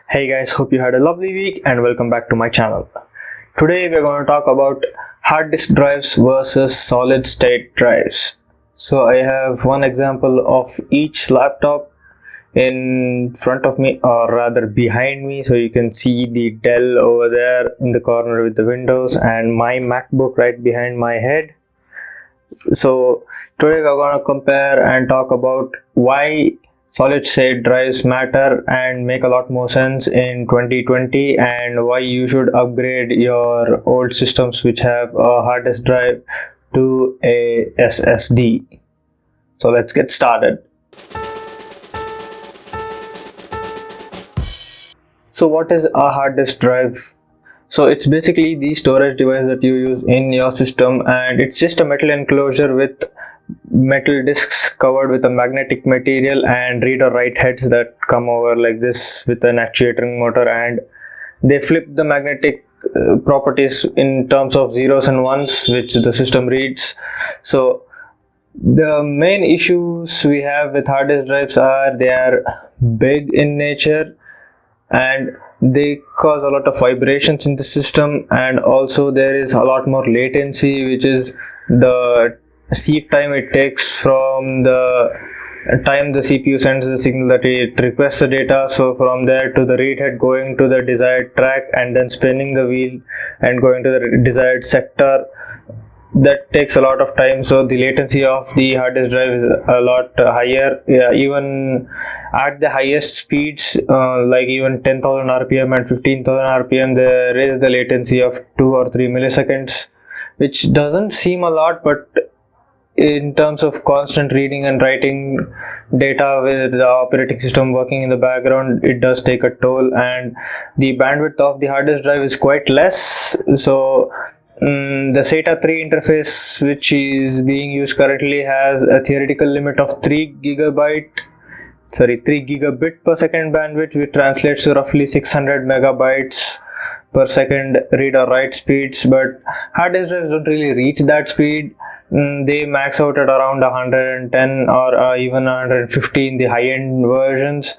Hey guys, hope you had a lovely week and welcome back to my channel. Today we're going to talk about hard disk drives versus solid state drives. So I have one example of each laptop in front of me, or rather behind me, so you can see the Dell over there in the corner with the windows and my MacBook right behind my head. So today we're going to compare and talk about why solid state drives matter and make a lot more sense in 2020, and why you should upgrade your old systems which have a hard disk drive to a SSD. So let's get started. So what is a hard disk drive? So it's basically the storage device that you use in your system, and it's just a metal enclosure with metal discs covered with a magnetic material and read or write heads that come over like this with an actuating motor, and they flip the magnetic properties in terms of zeros and ones which the system reads. So the main issues we have with hard disk drives are they are big in nature and they cause a lot of vibrations in the system, and also there is a lot more latency, which is the seek time it takes from the time the CPU sends the signal that it requests the data. So from there to the read head going to the desired track and then spinning the wheel and going to the desired sector, that takes a lot of time. So the latency of the hard disk drive is a lot higher. Yeah, even at the highest speeds, like even 10,000 rpm and 15,000 rpm, there is the latency of 2 or 3 milliseconds, which doesn't seem a lot, but in terms of constant reading and writing data with the operating system working in the background, it does take a toll, and the bandwidth of the hard disk drive is quite less. So the SATA 3 interface, which is being used currently, has a theoretical limit of 3 gigabit per second bandwidth, which translates to roughly 600 megabytes per second read or write speeds. But hard disk drives don't really reach that speed. They max out at around 110 or even 150 in the high-end versions.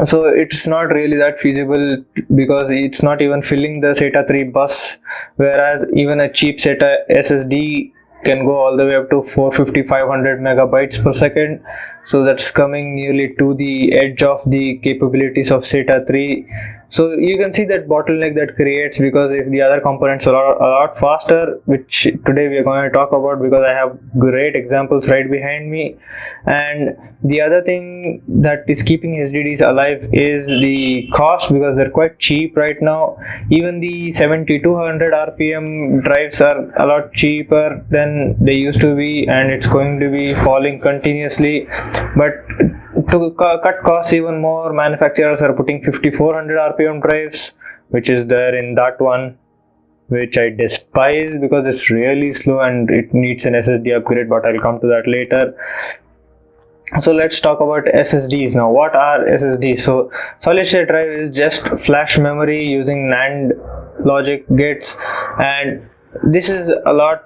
So it's not really that feasible because it's not even filling the SATA 3 bus, whereas even a cheap SATA SSD can go all the way up to 450-500 megabytes per second. So that's coming nearly to the edge of the capabilities of SATA 3. So you can see that bottleneck that creates, because if the other components are a lot faster, which today we are going to talk about because I have great examples right behind me. And the other thing that is keeping SSDs alive is the cost, because they're quite cheap right now. Even the 7200 rpm drives are a lot cheaper than they used to be, and it's going to be falling continuously. But to cut costs even more, manufacturers are putting 5400 rpm drives, which is there in that one, which I despise because it's really slow and it needs an SSD upgrade, but I'll come to that later. So let's talk about SSDs now. What are SSDs? So solid state drive is just flash memory using NAND logic gates, and this is a lot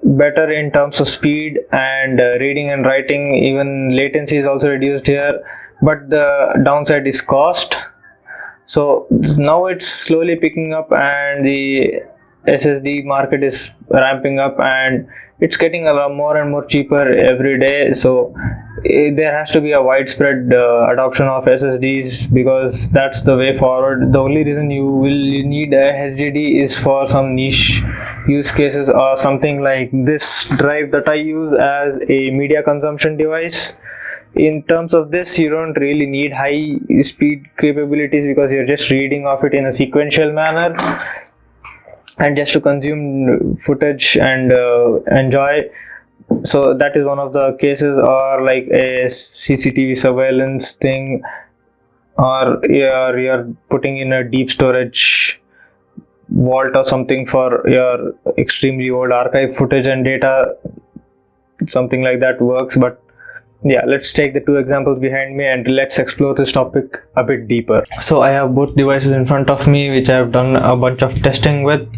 better in terms of speed and reading and writing. Even latency is also reduced here, but the downside is cost. So now it's slowly picking up and the SSD market is ramping up and it's getting a lot more and more cheaper every day. So there has to be a widespread adoption of SSDs, because that's the way forward. The only reason you will need a HDD is for some niche use cases, or something like this drive that I use as a media consumption device. In terms of this, you don't really need high speed capabilities because you're just reading off it in a sequential manner and just to consume footage and enjoy. So that is one of the cases, or like a CCTV surveillance thing, or you're putting in a deep storage vault or something for your extremely old archive footage and data. Something like that works. But yeah, let's take the two examples behind me and let's explore this topic a bit deeper. So I have both devices in front of me which I have done a bunch of testing with.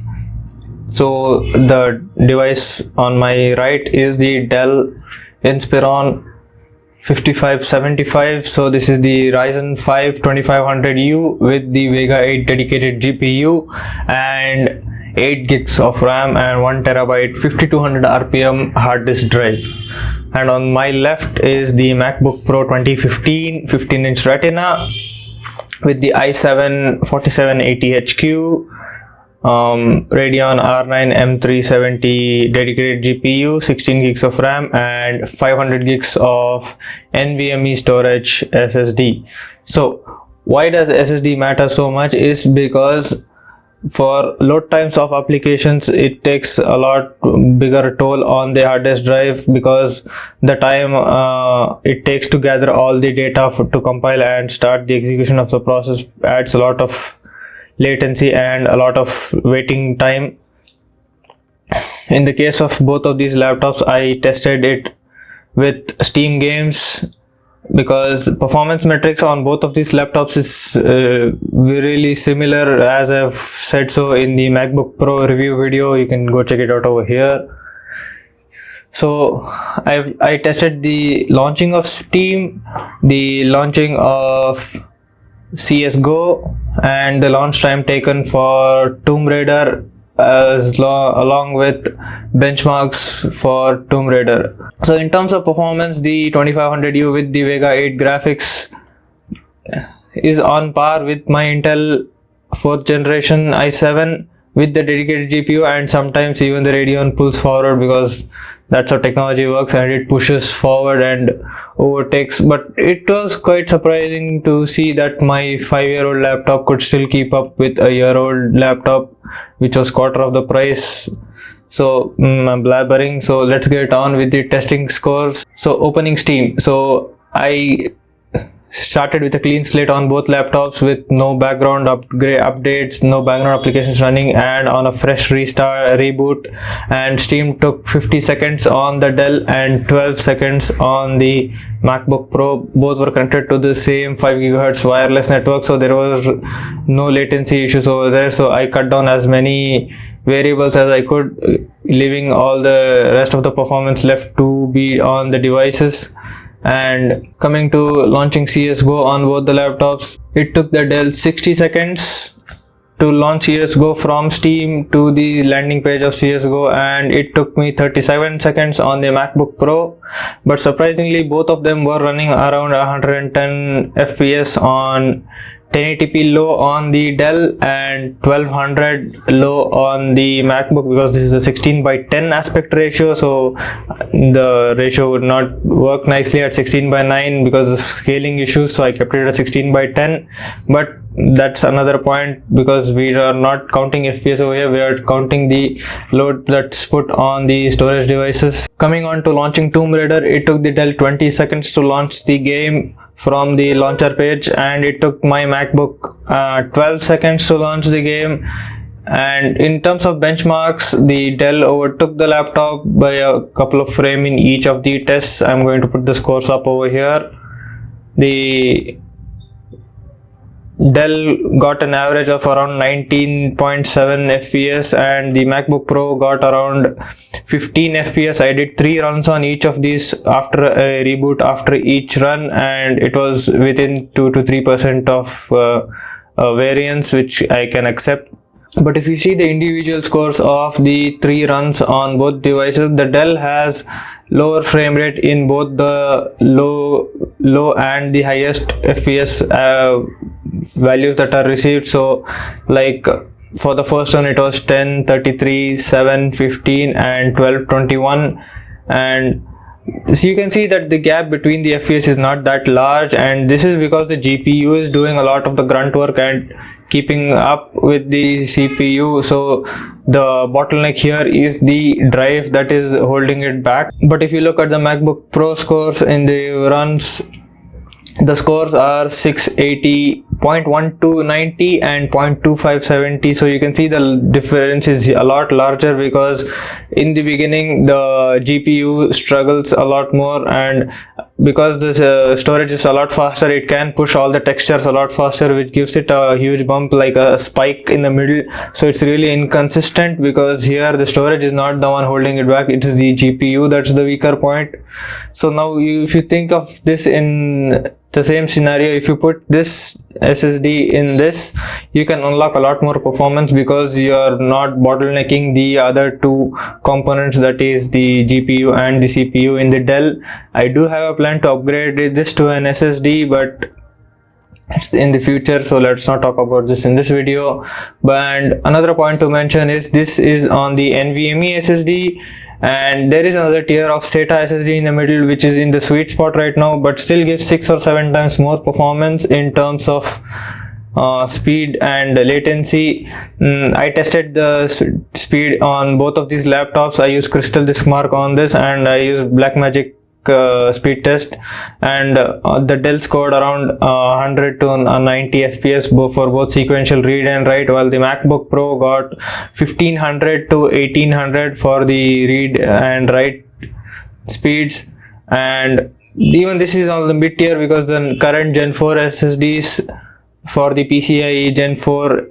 So the device on my right is the Dell Inspiron 5575. So this is the Ryzen 5 2500U with the Vega 8 dedicated GPU and 8 gigs of RAM and 1 terabyte 5200 RPM hard disk drive. And on my left is the MacBook Pro 2015 15-inch Retina with the i7 4780HQ, Radeon R9 M370 dedicated GPU, 16 gigs of RAM and 500 gigs of NVMe storage SSD. So why does SSD matter so much is because for load times of applications it takes a lot bigger toll on the hard disk drive, because the time it takes to gather all the data to compile and start the execution of the process adds a lot of latency and a lot of waiting time. In the case of both of these laptops, I tested it with Steam games, because performance metrics on both of these laptops is really similar, as I've said so in the MacBook Pro review video. You can go check it out over here. So I tested the launching of Steam, the launching of CSGO, and the launch time taken for Tomb Raider along with benchmarks for Tomb Raider. So in terms of performance, the 2500U with the Vega 8 graphics is on par with my Intel 4th generation i7 with the dedicated GPU, and sometimes even the Radeon pulls forward, because that's how technology works and it pushes forward and overtakes. But it was quite surprising to see that my 5-year-old laptop could still keep up with a year-old laptop, which was quarter of the price. So I'm blabbering, so let's get on with the testing scores. So opening Steam, so I started with a clean slate on both laptops with no background updates, no background applications running, and on a fresh reboot. And Steam took 50 seconds on the Dell and 12 seconds on the MacBook Pro. Both were connected to the same 5 GHz wireless network, so there was no latency issues over there. So I cut down as many variables as I could, leaving all the rest of the performance left to be on the devices. And coming to launching CSGO on both the laptops, it took the Dell 60 seconds to launch CSGO from Steam to the landing page of CSGO, and it took me 37 seconds on the MacBook Pro. But surprisingly, both of them were running around 110 FPS on 1080p low on the Dell and 1200 low on the MacBook, because this is a 16:10 aspect ratio, so the ratio would not work nicely at 16:9 because of scaling issues. So I kept it at 16:10. But that's another point, because we are not counting FPS over here, we are counting the load that's put on the storage devices. Coming on to launching Tomb Raider, it took the Dell 20 seconds to launch the game from the launcher page, and it took my MacBook 12 seconds to launch the game. And in terms of benchmarks, the Dell overtook the laptop by a couple of frames in each of the tests. I'm going to put the scores up over here. The Dell got an average of around 19.7 FPS and the MacBook Pro got around 15 FPS. I did 3 runs on each of these after a reboot after each run, and it was within 2 to 3% of variance, which I can accept. But if you see the individual scores of the 3 runs on both devices, the Dell has lower frame rate in both the low and the highest FPS values that are received. So like for the first one, it was 10, 33, 7, 15 and 12, 21, and so you can see that the gap between the FPS is not that large, and this is because the GPU is doing a lot of the grunt work and keeping up with the CPU. So the bottleneck here is the drive that is holding it back. But if you look at the MacBook Pro scores in the runs, the scores are 680 0.1290 and 0.2570. So you can see the difference is a lot larger, because in the beginning the GPU struggles a lot more, and because this storage is a lot faster, it can push all the textures a lot faster, which gives it a huge bump, like a spike in the middle. So it's really inconsistent, because here the storage is not the one holding it back, it is the GPU that's the weaker point. So now if you think of this in the same scenario, if you put this SSD in this, you can unlock a lot more performance, because you are not bottlenecking the other two components, that is the GPU and the CPU. In the Dell, I do have a plan to upgrade this to an SSD, but it's in the future, so let's not talk about this in this video. And another point to mention is this is on the NVMe SSD, and there is another tier of SATA SSD in the middle, which is in the sweet spot right now, but still gives 6 or 7 times more performance in terms of speed and latency. I tested the speed on both of these laptops. I use Crystal Disk Mark on this, and I use Blackmagic speed test, and the Dell scored around 100 to 90 FPS for both sequential read and write, while the MacBook Pro got 1500 to 1800 for the read and write speeds. And even this is on the mid tier, because the current Gen 4 SSDs for the PCIe Gen 4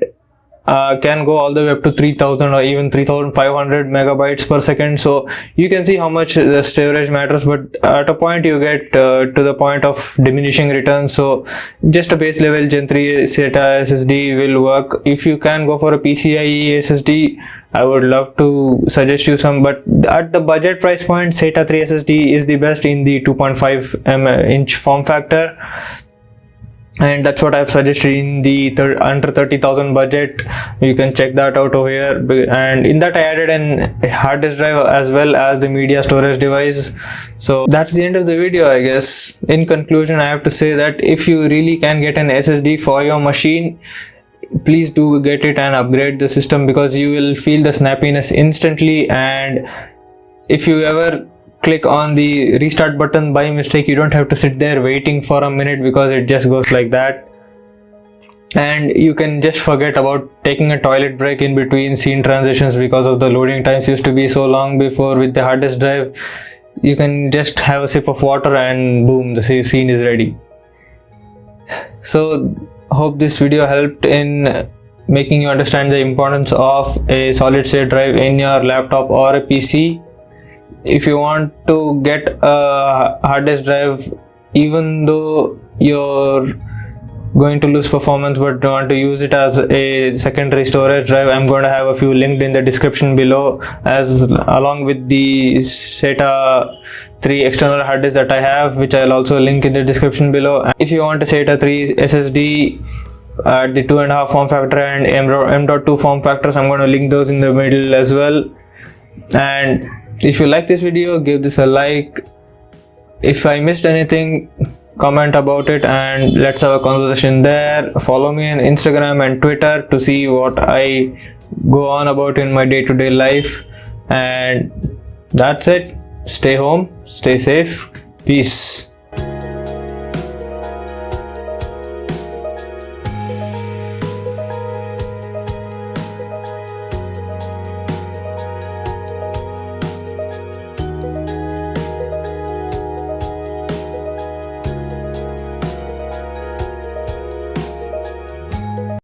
can go all the way up to 3000 or even 3500 megabytes per second. So you can see how much the storage matters, but at a point you get to the point of diminishing returns. So just a base level Gen 3 SATA SSD will work. If you can go for a PCIe SSD, I would love to suggest you some, but at the budget price point, SATA 3 SSD is the best in the 2.5 inch form factor, and that's what I've suggested in the under 30,000 budget. You can check that out over here. And in that I added a hard disk drive as well as the media storage device. So that's the end of the video, I guess. In conclusion, I have to say that if you really can get an SSD for your machine, please do get it and upgrade the system, because you will feel the snappiness instantly. And if you ever click on the restart button by mistake, you don't have to sit there waiting for a minute, because it just goes like that, and you can just forget about taking a toilet break in between scene transitions, because of the loading times used to be so long before. With the hard disk drive, you can just have a sip of water and boom, the scene is ready. So hope this video helped in making you understand the importance of a solid state drive in your laptop or a PC. If you want to get a hard disk drive, even though you're going to lose performance but want to use it as a secondary storage drive, I'm going to have a few linked in the description below, as along with the SATA 3 external hard disk that I have, which I'll also link in the description below. And if you want a SATA 3 SSD at the 2.5 form factor and M.2 form factors, I'm going to link those in the middle as well. And if you like this video, give this a like. If I missed anything, comment about it and let's have a conversation there. Follow me on Instagram and Twitter to see what I go on about in my day-to-day life. And that's it. Stay home, stay safe, peace.